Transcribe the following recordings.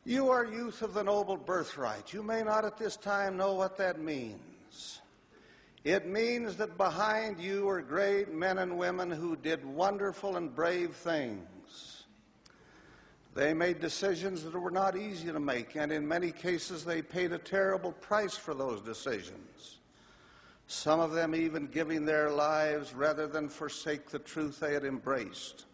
You are youth of the noble birthright. You may not at this time know what that means. It means that behind you are great men and women who did wonderful and brave things. They made decisions that were not easy to make, and in many cases they paid a terrible price for those decisions. Some of them even giving their lives rather than forsake the truth they had embraced.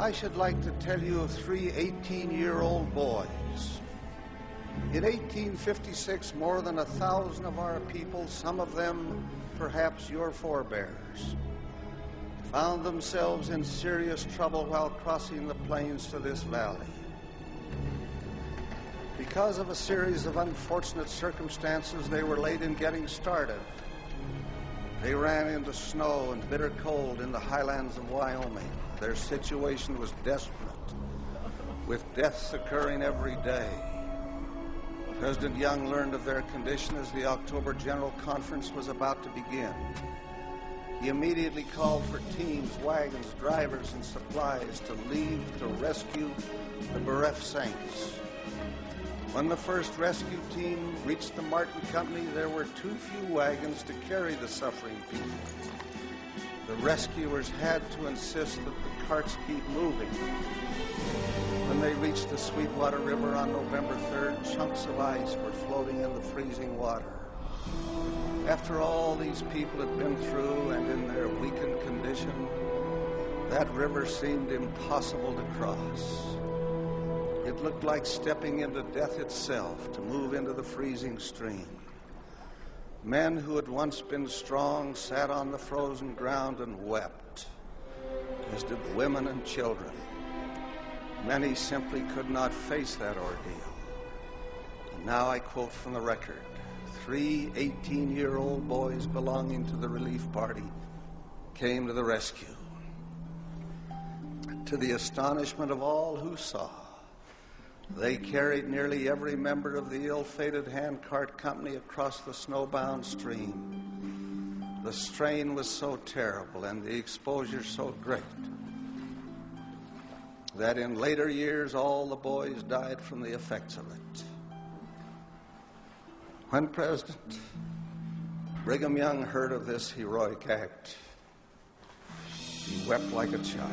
I should like to tell you of three 18-year-old boys. In 1856, more than 1,000 of our people, some of them perhaps your forebears, found themselves in serious trouble while crossing the plains to this valley. Because of a series of unfortunate circumstances, they were late in getting started. They ran into snow and bitter cold in the highlands of Wyoming. Their situation was desperate, with deaths occurring every day. President Young learned of their condition as the October General Conference was about to begin. He immediately called for teams, wagons, drivers, and supplies to leave to rescue the bereft saints. When the first rescue team reached the Martin Company, there were too few wagons to carry the suffering people. The rescuers had to insist that the carts keep moving. When they reached the Sweetwater River on November 3rd, chunks of ice were floating in the freezing water. After all these people had been through and in their weakened condition, that river seemed impossible to cross. It looked like stepping into death itself to move into the freezing stream. Men who had once been strong sat on the frozen ground and wept, as did women and children. Many simply could not face that ordeal. And now I quote from the record. Three 18-year-old boys belonging to the relief party came to the rescue. To the astonishment of all who saw, they carried nearly every member of the ill-fated handcart company across the snowbound stream. The strain was so terrible and the exposure so great that in later years all the boys died from the effects of it. When President Brigham Young heard of this heroic act, he wept like a child,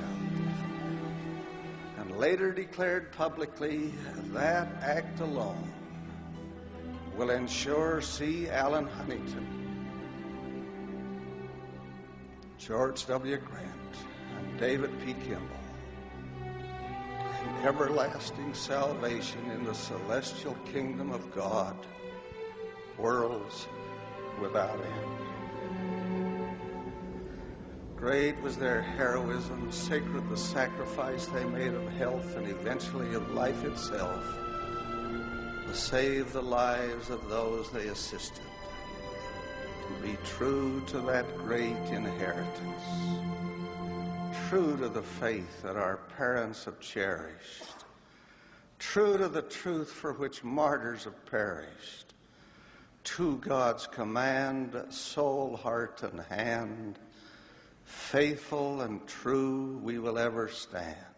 and later declared publicly that act alone will ensure C. Allen Huntington, George W. Grant, and David P. Kimball an everlasting salvation in the celestial kingdom of God, worlds without end. Great was their heroism, sacred the sacrifice they made of health and eventually of life itself to save the lives of those they assisted, to be true to that great inheritance, true to the faith that our parents have cherished, true to the truth for which martyrs have perished, to God's command, soul, heart, and hand, faithful and true we will ever stand.